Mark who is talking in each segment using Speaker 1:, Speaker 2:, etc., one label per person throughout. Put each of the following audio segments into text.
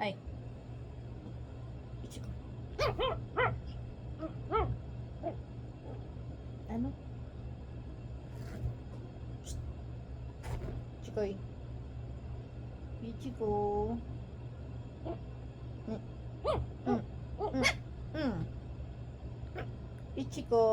Speaker 1: Ay. Ichiko. Ano? Ichikoy. Ichiko. Ichiko.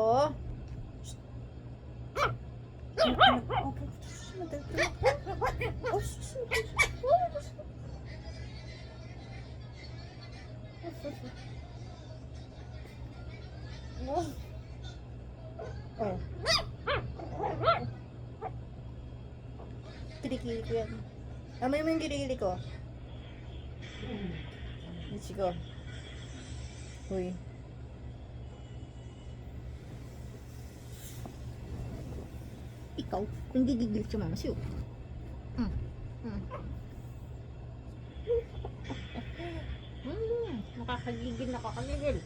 Speaker 1: Oh. Kilikili ko yan. Amoy mo yung kilikili ko. Ichiko. Uy. Ikaw, kung gigigil si mama siyo. Nakakagigil, nakakagigil.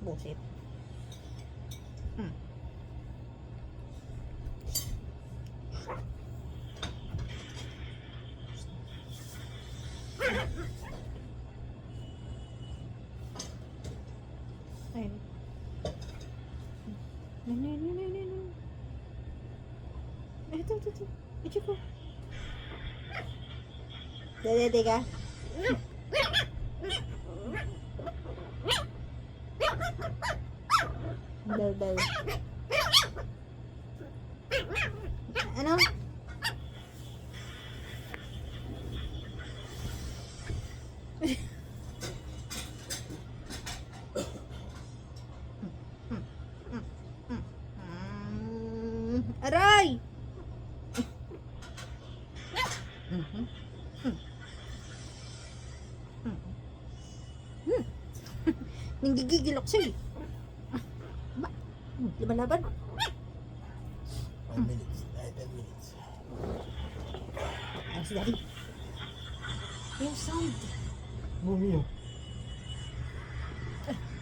Speaker 1: Busit. Ayun. Ito. Ichiko. Dede ka. Bel. Ano? Aray! Nanggigigil ako sa'yo. Ba? Lumalaban?
Speaker 2: 5 minutes. 10 minutes.
Speaker 1: Ay, si Daddy. Yung sound.
Speaker 2: Bumio.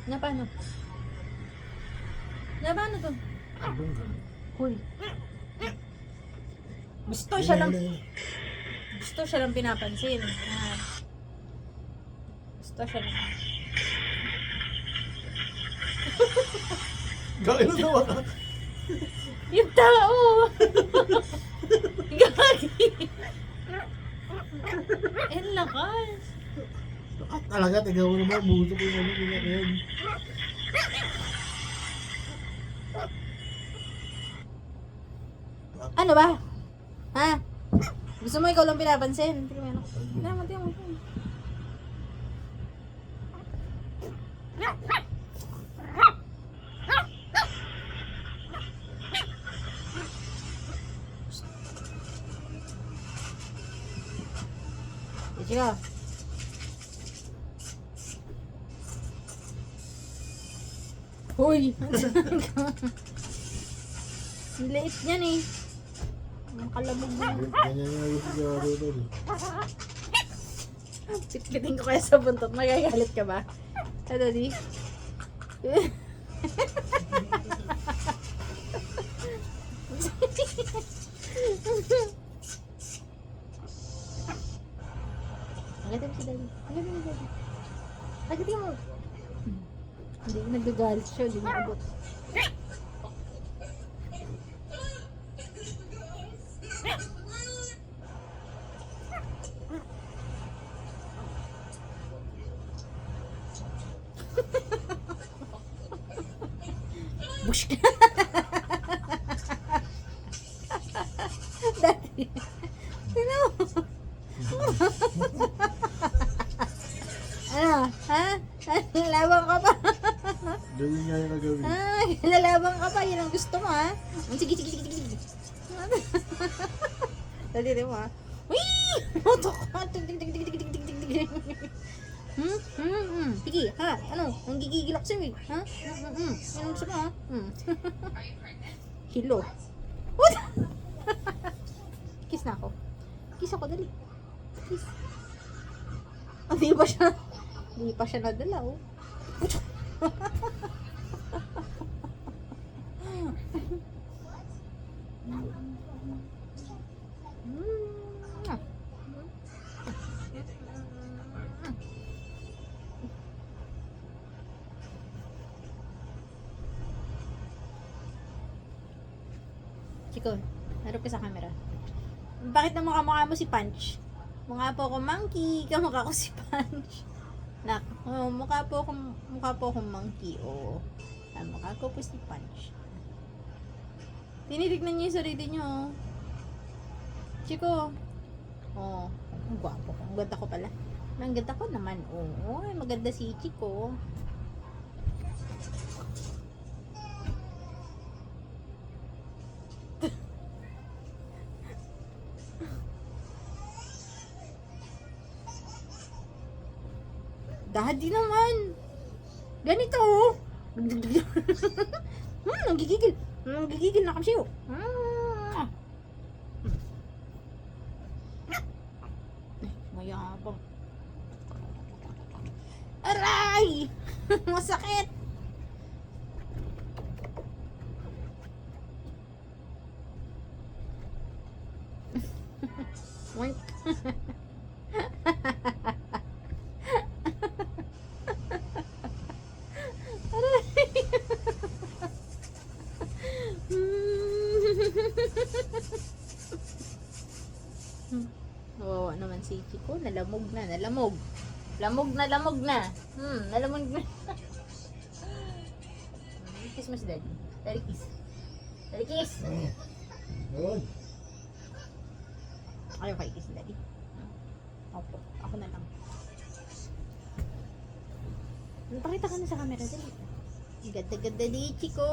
Speaker 1: Na paano? Na paano to? Hoy. Gusto siya lang pinapansin. Gusto siya lang.
Speaker 2: Gawin mo daw ka.
Speaker 1: Yung tao! Gagi! En lakas!
Speaker 2: Lakat talaga, tigaw mo naman. Buto ko yung ano nila yan.
Speaker 1: Ano ba? Ha? Gusto mo ikaw lang pinapansin? Tingnan mo. Tingnan mo. Ichiko. Hoy! Ang liit niyan eh. Makalamog na.
Speaker 2: Ganyan yung sigaro doon.
Speaker 1: Pitpitin ko kaya sa buntot. Magagalit ka ba? Ano di? Agatin mo si Daddy. Agatin mo si Daddy. Agatin mo. Hindi, nagagalit siya. Hindi niya abot. Bush ka. Daddy. Tignan mo. Ano? Ha? Lalabang ka pa?
Speaker 2: Gawin nga yung nagawin.
Speaker 1: Lalabang ka pa. Yan ang gusto mo, ha? Sige. Daddy, di mo, ha? Wee! Moto ka. Sige, ha? Ano? Ang gigigil ako sa'yo, eh. Ha? Ano gusto mo, ha? Hilo. What? Kiss na ako. Kiss ako, dali. Kiss. Hindi pa siya nadala, oh. Chico, harap ka sa camera. Bakit na mukha mo si Punch? Mukha po akong monkey, kamukha ko si Punch. Nak, mukha po akong monkey. Oo. Mukha ko po si Punch. Tinitignan niyo yung sarili niyo. Chico. Oh, ang gwapo ko. Ang ganda ko pala. Ang ganda ko naman. Oo, maganda si Chico. Daddy naman. Ganito. Nanggigigil. Nanggigigil na kasi. Mayabang. Aray! Masakit. Wait. Wawa naman si Chico. Nalamog na. Lamog na. Nalamog na. Kiss mo si Daddy. Daddy kiss. Daddy kiss.
Speaker 2: Yun.
Speaker 1: Ayaw kayo kiss si Daddy. Opo. Ako na lang. Pakita ka na sa camera. Dali. Ganda-ganda ni Chico.